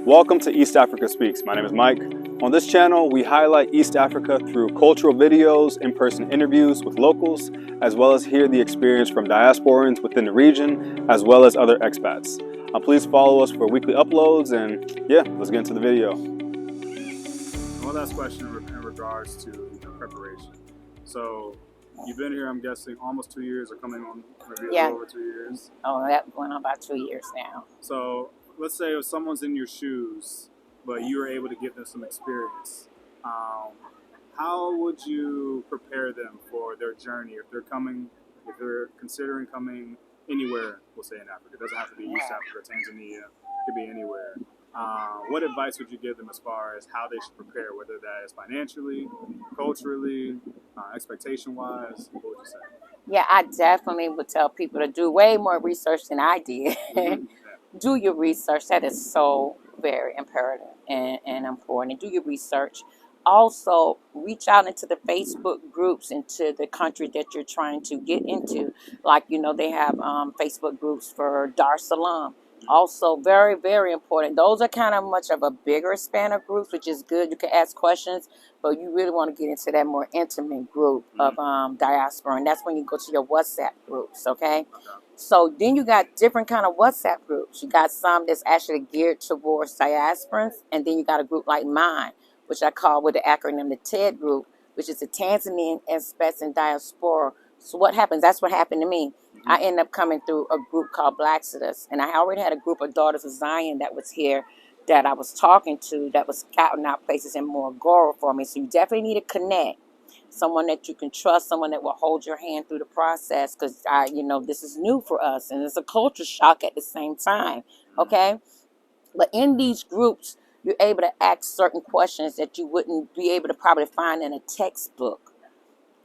Welcome to East Africa Speaks. My name is Mike. On this channel, we highlight East Africa through cultural videos, in-person interviews with locals, as well as hear the experience from diasporans within the region, as well as other expats. Please follow us for weekly uploads, and yeah, let's get into the video. One last question in regards to preparation. So, you've been here, I'm guessing, almost 2 years, or coming on maybe a little over 2 years. Oh, that's going on about 2 years now. So, let's say if someone's in your shoes, but you were able to give them some experience, how would you prepare them for their journey if they're considering coming anywhere, we'll say in Africa? It doesn't have to be East Africa, Tanzania, it could be anywhere. What advice would you give them as far as how they should prepare, whether that is financially, culturally, expectation-wise? What would you say? Yeah, I definitely would tell people to do way more research than I did. Do your research. That is so very imperative and important. Do your research. Also, reach out into the Facebook groups into the country that you're trying to get into. Like, they have Facebook groups for Dar es Salaam. Also, very, very important. Those are kind of much of a bigger span of groups, which is good. You can ask questions, but you really want to get into that more intimate group of diaspora, and that's when you go to your WhatsApp groups, okay? So then you got different kind of WhatsApp groups. You got some that's actually geared towards diasporans, and then you got a group like mine, which I call with the acronym the TED group, which is the Tanzanian Expats in Diaspora. So what happens? That's what happened to me. I ended up coming through a group called Black Exodus, and I already had a group of Daughters of Zion that was here that I was talking to that was scouting out places in Morogoro for me. So you definitely need to connect. Someone that you can trust, someone that will hold your hand through the process, because this is new for us and it's a culture shock at the same time, okay? But in these groups, you're able to ask certain questions that you wouldn't be able to probably find in a textbook.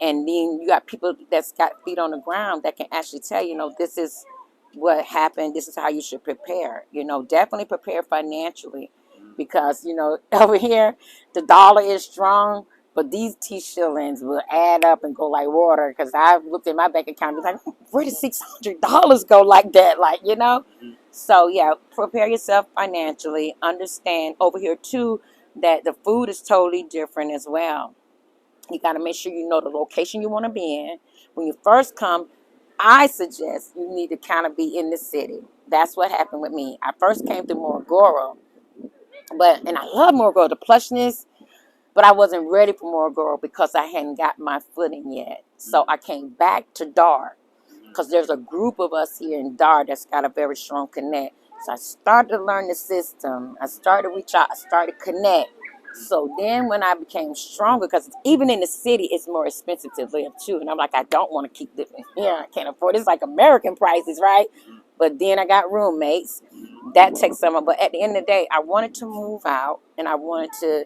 And then you got people that's got feet on the ground that can actually tell this is what happened, this is how you should prepare. Definitely prepare financially, because over here the dollar is strong, but these T-shillings will add up and go like water. Because I've looked at my bank account and be like, where did $600 go like that? So yeah, prepare yourself financially. Understand over here too that the food is totally different as well. You got to make sure you know the location you want to be in. When you first come, I suggest you need to kind of be in the city. That's what happened with me. I first came to Morogoro, and I love Morogoro, the plushness, but I wasn't ready for Morogoro because I hadn't got my footing yet. So I came back to Dar because there's a group of us here in Dar that's got a very strong connect. So I started to learn the system. I started to reach out. I started to connect. So then when I became stronger, because even in the city, it's more expensive to live too. And I'm like, I don't want to keep living here. I can't afford it. It's like American prices, right? But then I got roommates. That takes some. But at the end of the day, I wanted to move out, and I wanted to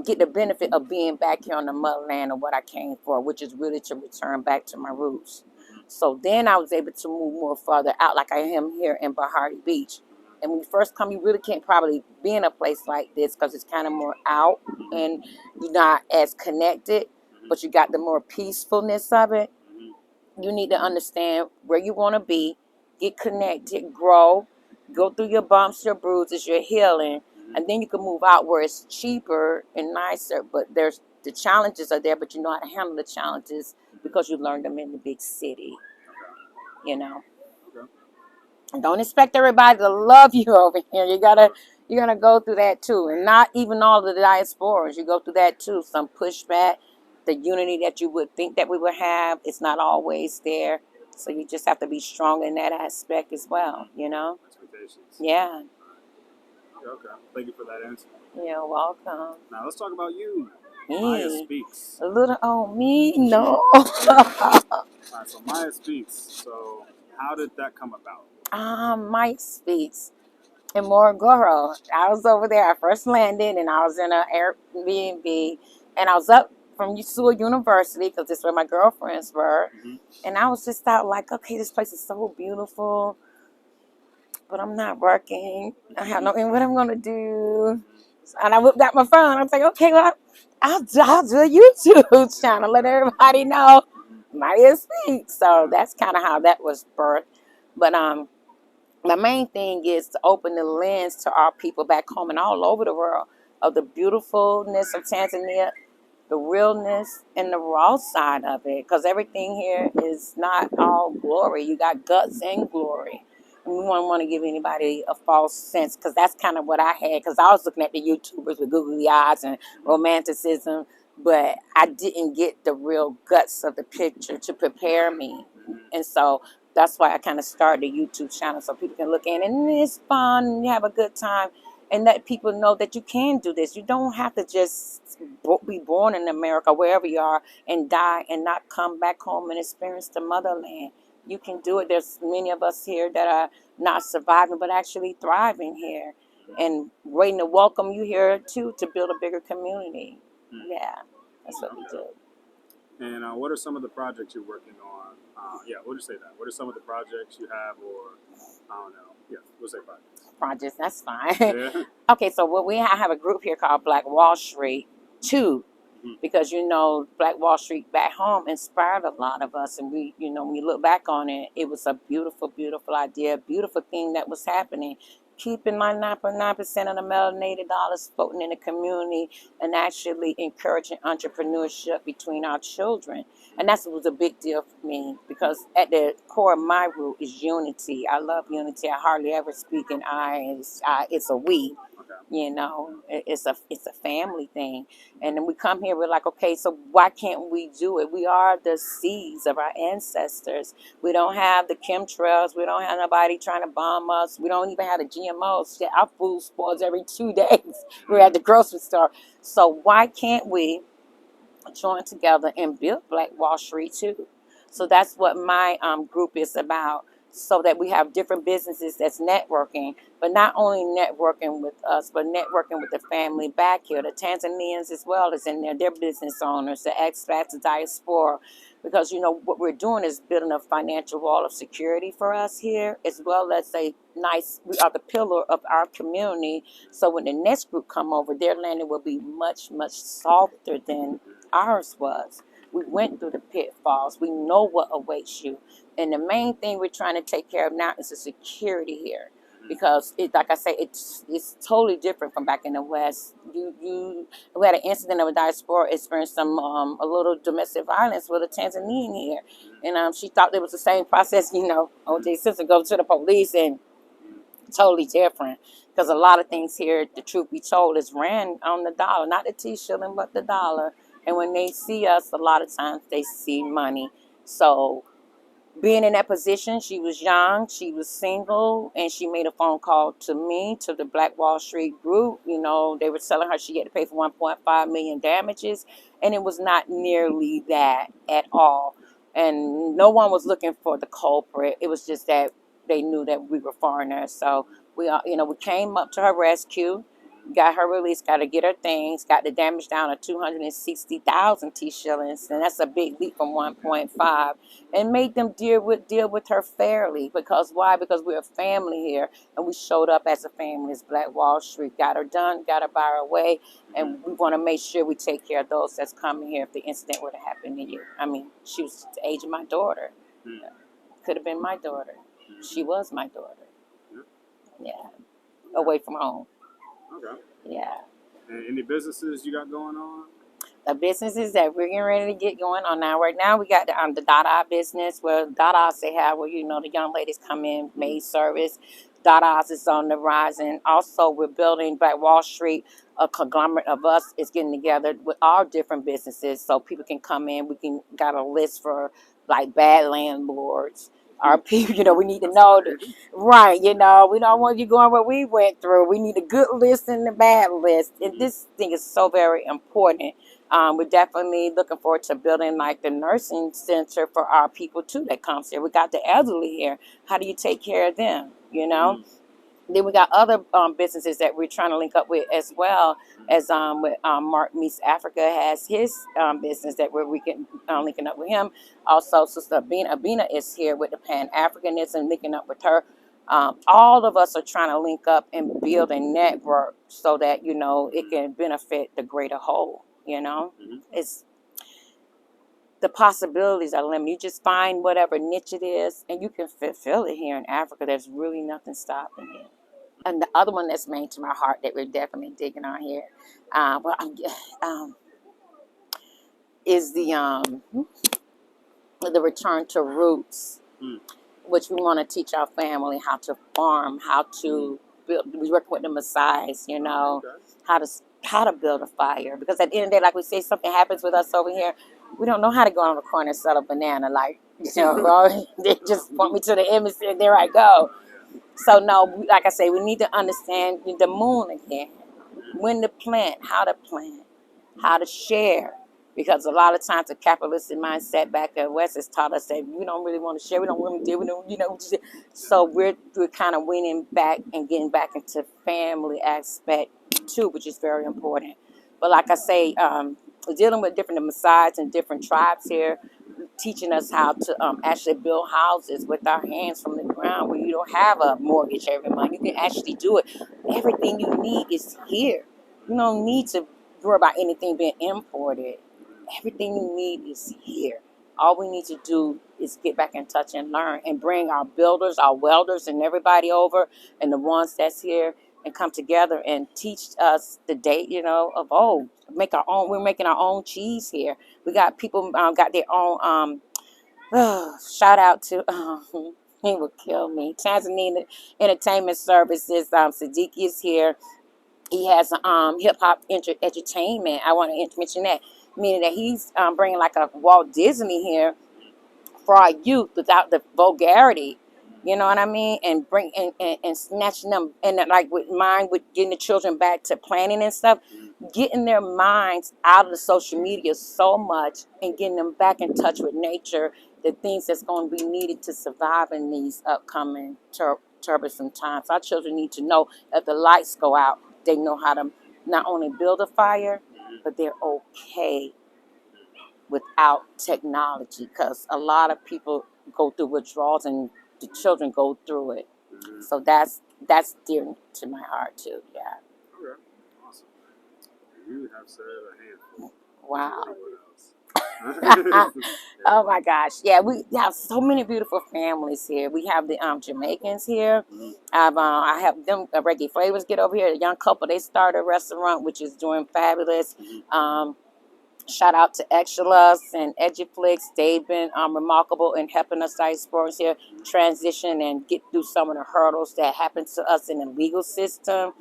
get the benefit of being back here on the motherland of what I came for, which is really to return back to my roots. So then I was able to move more further out, like I am here in Bahari Beach. And when you first come, you really can't probably be in a place like this because it's kind of more out and you're not as connected, but you got the more peacefulness of it. You need to understand where you want to be, get connected, grow, go through your bumps, your bruises, your healing, and then you can move out where it's cheaper and nicer. But the challenges are there, but you know how to handle the challenges because you learned them in the big city, Don't expect everybody to love you over here. You're gonna go through that too. And not even all of the diasporas. You go through that too. Some pushback. The unity that you would think that we would have, it's not always there. So you just have to be strong in that aspect as well, Expectations. Yeah. Okay. Thank you for that answer. You're welcome. Now let's talk about you. Me. Mayah Speaks. A little on me? No. All right, so Mayah Speaks. So how did that come about? Mike Speaks in Morogoro. I was over there. I first landed, and I was in an Airbnb, and I was up from Sewell University because this is where my girlfriends were. And I was just out like, okay, this place is so beautiful, but I'm not working. I have no idea what I'm gonna do. And I whipped out my phone. I was like, okay, well, I'll do a YouTube channel, let everybody know Mayah Speaks. So that's kind of how that was birthed. But my main thing is to open the lens to our people back home and all over the world of the beautifulness of Tanzania, the realness and the raw side of it, because everything here is not all glory. You got guts and glory. And we don't want to give anybody a false sense, because that's kind of what I had, because I was looking at the YouTubers with googly eyes and romanticism, but I didn't get the real guts of the picture to prepare me. And so that's why I kind of started a YouTube channel, so people can look in and it's fun and you have a good time, and let people know that you can do this. You don't have to just be born in America, wherever you are, and die and not come back home and experience the motherland. You can do it. There's many of us here that are not surviving, but actually thriving here, and waiting to welcome you here too, to build a bigger community. Yeah, that's what we do. And what are some of the projects you're working on? Yeah, we'll just say that. What are some of the projects you have, or I don't know. Yeah, we'll say projects. Projects, that's fine. Yeah. Okay, so what we have a group here called Black Wall Street 2, because Black Wall Street back home inspired a lot of us, and we, when you look back on it, it was a beautiful, beautiful idea, beautiful thing that was happening. Keeping 99.9% of the melanated dollars floating in the community, and actually encouraging entrepreneurship between our children. And that was a big deal for me, because at the core of my root is unity. I love unity. I hardly ever speak in I. It's a we. It's a family thing. And then we come here, we're like, okay, so why can't we do it? We are the seeds of our ancestors. We don't have the chemtrails. We don't have nobody trying to bomb us. We don't even have the GMOs. Our food spoils every 2 days. We're at the grocery store. So why can't we join together and build Black Wall Street too? So that's what my group is about, so that we have different businesses that's networking, but not only networking with us, but networking with the family back here, the Tanzanians as well as in there, their business owners, the expats, the diaspora, because what we're doing is building a financial wall of security for us here, as well as we are the pillar of our community. So when the next group come over, their landing will be much, much softer than ours was. We went through the pitfalls. We know what awaits you. And the main thing we're trying to take care of now is the security here. Because like I say, it's totally different from back in the West. We had an incident of a diaspora experienced some a little domestic violence with a Tanzanian here, and she thought it was the same process. O.J. Simpson goes to the police, and totally different, because a lot of things here, the truth be told, is ran on the dollar, not the T-shilling, but the dollar. And when they see us, a lot of times they see money. So being in that position, she was young, she was single, and she made a phone call to me, to the Black Wall Street group. They were telling her she had to pay for 1.5 million damages, and it was not nearly that at all. And no one was looking for the culprit. It was just that they knew that we were foreigners. So we came up to her rescue, got her released, got to get her things, got the damage down to 260,000 T-shillings, and that's a big leap from 1.5, and made them deal with her fairly. Because why? Because we're a family here, and we showed up as a family, as Black Wall Street. Got her done, got her by her way, and we want to make sure we take care of those that's coming here if the incident were to happen to you. I mean, she was the age of my daughter. Could have been my daughter. She was my daughter. Yeah. Away from home. Okay. Yeah. And any businesses you got going on? The businesses that we're getting ready to get going on now. Right now, we got the Dada business, where Dada's they have, where the young ladies come in, maid service. Dada's is on the rise, and also we're building Black Wall Street. A conglomerate of us is getting together with our different businesses, so people can come in. We got a list for like bad landlords. Our people, we need to know that, right? We don't want you going what we went through. We need a good list and a bad list, and this thing is so very important. We're definitely looking forward to building like the nursing center for our people too that comes here. We got the elderly here. How do you take care of them? Then we got other businesses that we're trying to link up with, as well as with Mark Meets Africa has his business that we can linking up with him. Also, Sister Abina is here with the Pan Africanism, linking up with her. All of us are trying to link up and build a network so that it can benefit the greater whole. It's the possibilities are limited. You just find whatever niche it is, and you can fulfill it here in Africa. There's really nothing stopping it. And the other one that's main to my heart that we're definitely digging on here, well, is the return to roots, which we want to teach our family how to farm, how to build. We work with the Maasai's, you know, how to build a fire. Because at the end of the day, like we say, something happens with us over here. We don't know how to go on the corner and sell a banana. Like, you know, they just point me to the image and there I go. So no, like I say, we need to understand the moon again. When to plant, how to share. Because a lot of times the capitalistic mindset back at West has taught us that we don't really want to share, we don't really do, we don't, you know. So we're kind of winning back and getting back into family aspect too, which is very important. But like I say, dealing with different Maasai's and different tribes here, teaching us how to actually build houses with our hands from the ground where you don't have a mortgage every month. You can actually do it. Everything you need is here. You don't need to worry about anything being imported. Everything you need is here. All we need to do is get back in touch and learn and bring our builders, our welders, and everybody over, and the ones that's here, and come together and teach us the date, you know, of old. Make our own. We're making our own cheese here. We got people got their own. Shout out to he would kill me. Tanzania Entertainment Services. Siddiqui is here. He has hip hop entertainment. I want to mention that, meaning that he's bringing like a Walt Disney here for our youth without the vulgarity. You know what I mean? And bring and snatching them, and like with mine, with getting the children back to planning and stuff, getting their minds out of the social media so much and getting them back in touch with nature, the things that's going to be needed to survive in these upcoming turbulent times. Our children need to know that the lights go out, they know how to not only build a fire, but they're okay without technology, because a lot of people go through withdrawals and the children go through it. So that's dear to my heart too. Yeah. Okay, awesome. You have said a handful. Wow. What else? Oh my gosh. Yeah, we have so many beautiful families here. We have the Jamaicans here. I have them Reggae Flavors get over here. A young couple, they started a restaurant which is doing fabulous. Shout out to Extras and Eduflix. They've been remarkable in helping us diasporans here transition and get through some of the hurdles that happen to us in the legal system.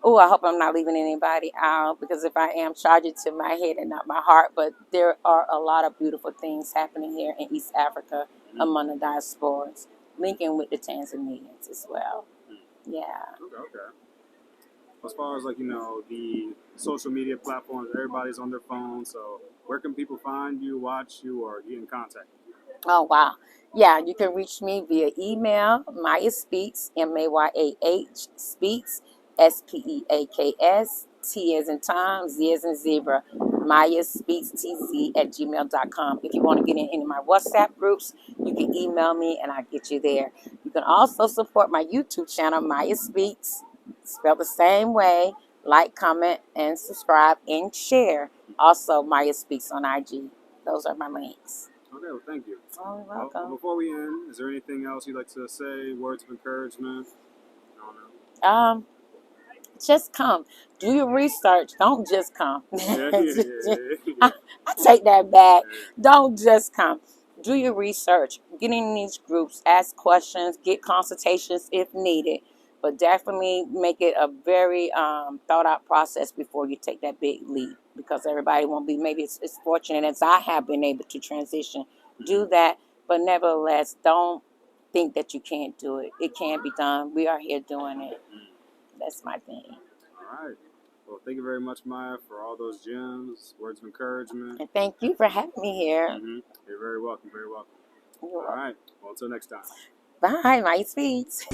Oh, I hope I'm not leaving anybody out, because if I am, charge it to my head and not my heart. But there are a lot of beautiful things happening here in East Africa among the diasporans, linking with the Tanzanians as well. Yeah. Okay. As far as, like, you know, the social media platforms, everybody's on their phone. So where can people find you, watch you, or get in contact? Oh, wow. Yeah, you can reach me via email, Mayah Speaks, MAYAH Speaks, SPEAKS, T as in Tom, Z as in Zebra, Mayah Speaks TZ at gmail.com. If you want to get in any of my WhatsApp groups, you can email me and I'll get you there. You can also support my YouTube channel, Mayah Speaks, spelled the same way. Like, comment, and subscribe, and share. Also, Mayah Speaks on IG. Those are my links. Okay, well, thank you. Oh, you're welcome. Well, before we end, is there anything else you'd like to say? Words of encouragement? I don't know. Just come. Do your research. Don't just come. Yeah. I take that back. Don't just come. Do your research. Get in these groups. Ask questions. Get consultations if needed. But definitely make it a very thought out process before you take that big leap. Because everybody won't be maybe as fortunate as I have been able to transition. Do that. But nevertheless, don't think that you can't do it. It can be done. We are here doing it. That's my thing. All right. Well, thank you very much, Mayah, for all those gems, words of encouragement. And thank you for having me here. You're very welcome. Very welcome. You're All right. Well, until next time. Bye. My sweets.